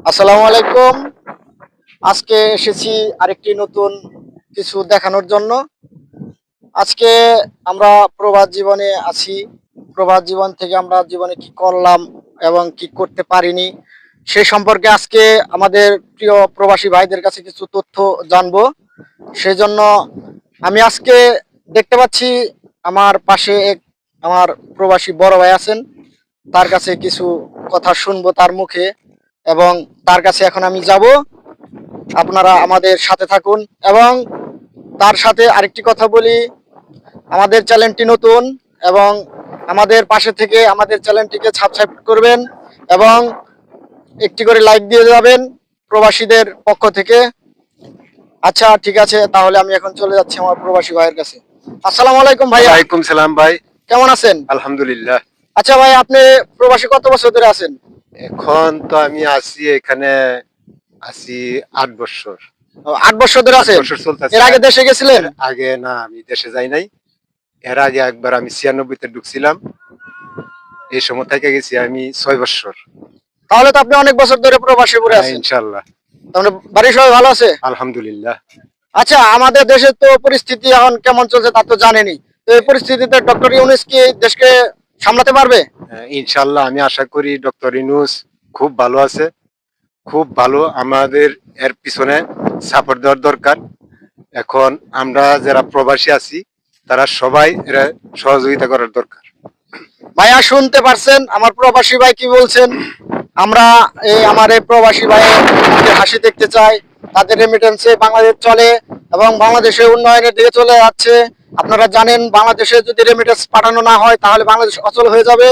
আসসালামু আলাইকুম। আজকে এসেছি আরেকটি নতুন কিছু দেখানোর জন্য। আজকে আমরা প্রবাস জীবনে আছি। প্রবাস জীবন থেকে আমরা জীবনে কি করলাম এবং কি করতে পারিনি সেই সম্পর্কে আজকে আমাদের প্রিয় প্রবাসী ভাইদের কাছে কিছু তথ্য জানবো। সেজন্য আমি আজকে দেখতে পাচ্ছি আমার পাশে আমার প্রবাসী বড় ভাই আছেন। তার কাছে কিছু কথা শুনবো তার মুখে এবং তার কাছে এখন আমি যাব। আপনারা আমাদের সাথে থাকুন এবং তার সাথে আরেকটি কথা বলি, আমাদের চ্যানেলটি নতুন এবং আমাদের পাশে থেকে আমাদের চ্যানেলটিকে সাবস্ক্রাইব করবেন এবং একটি করে লাইক দিয়ে যাবেন প্রবাসীদের পক্ষ থেকে। আচ্ছা ঠিক আছে, তাহলে আমি এখন চলে যাচ্ছি আমার প্রবাসী ভাইয়ের কাছে। আসসালামু আলাইকুম ভাইয়া। ওয়ালাইকুম সালাম ভাই। কেমন আছেন? আলহামদুলিল্লাহ। আচ্ছা ভাই, আপনি প্রবাসী কত বছর ধরে আছেন? এখন তো আমি আছি এখানে, আছি 8 বছর। 8 বছর ধরে 8 আছেন? বছর চলতেছে। এর আগে দেশে গেছিলেন? এর আগে না, আমি দেশে যাই নাই। এর আগে একবার আমি 96 তে ঢুকছিলাম। এই সময় থেকে গেছি আমি 6 বছর। তাহলে তো আপনি অনেক বছর ধরে প্রবাসী ঘুরে আছেন। ইনশাআল্লাহ। তাহলে বাড়ির সবাই ভালো আছে? আলহামদুলিল্লাহ। আচ্ছা, আমাদের দেশে তো পরিস্থিতি এখন কেমন চলছে তা তো জানেনই। তো এই পরিস্থিতিতে ডক্টর ইউনূস কি দেশকে সামলাতে পারবে? ইনশাআল্লাহ আমি আশা করি ডক্টর ইউনূস খুব ভালো আছে, খুব ভালো। আমাদের এর পিছনে সাপোর্ট দেওয়ার দরকার। এখন আমরা যারা প্রবাসী আছি তারা সবাই এরা সহযোগিতা করার দরকার। ভাইয়া শুনতে পারছেন আমার প্রবাসী ভাই কি বলছেন? আমরা আমার এই প্রবাসী ভাইয়ের হাসি দেখতে চাই। তাদের রেমিটেন্সে বাংলাদেশ চলে এবং বাংলাদেশের উন্নয়নের দিকে চলে যাচ্ছে। আপনারা জানেন বাংলাদেশে যদি রেমিটেন্স পাঠানো না হয় তাহলে বাংলাদেশ অচল হয়ে যাবে।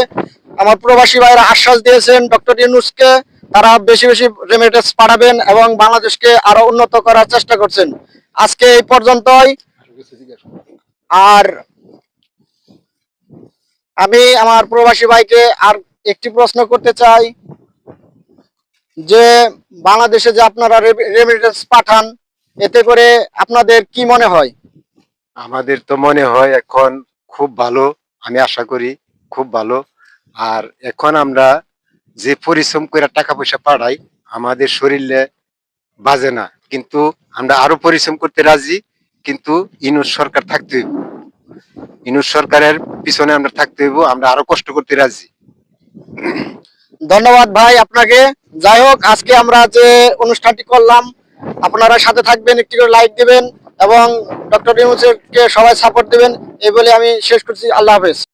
আমার প্রবাসী ভাইয়েরা আশ্বাস দিয়েছেন ডক্টর ইউনূসকে, তারা বেশি বেশি রেমিটেন্স পাঠাবেন এবং বাংলাদেশকে আরো উন্নত করার চেষ্টা করছেন। আজকে এই পর্যন্তই। আর আমি আমার প্রবাসী ভাইকে আর একটি প্রশ্ন করতে চাই যে বাংলাদেশে যে আপনারা রেমিটেন্স পাঠান, এতে করে আপনাদের কি মনে হয়? আমাদের তো মনে হয় এখন খুব ভালো, আমি আশা করি খুব ভালো। আর এখন আমরা যে পরিশ্রম করে টাকা পয়সা পাঠাই আমাদের শরীরে বাজে না, কিন্তু আমরা আরো পরিশ্রম করতে রাজি। কিন্তু ইউনূস সরকার থাকতে হইব, ইউনূস সরকারের পিছনে আমরা থাকতে হইব, আমরা আরো কষ্ট করতে রাজি। ধন্যবাদ ভাই আপনাকে। যাই হোক, আজকে আমরা যে অনুষ্ঠানটি করলাম, আপনারা সাথে থাকবেন, একটি করে লাইক দিবেন এবং ডক্টর ইউনূসকে সবাই সাপোর্ট দিবেন, এই বলে আমি শেষ করছি। আল্লাহ হাফেজ।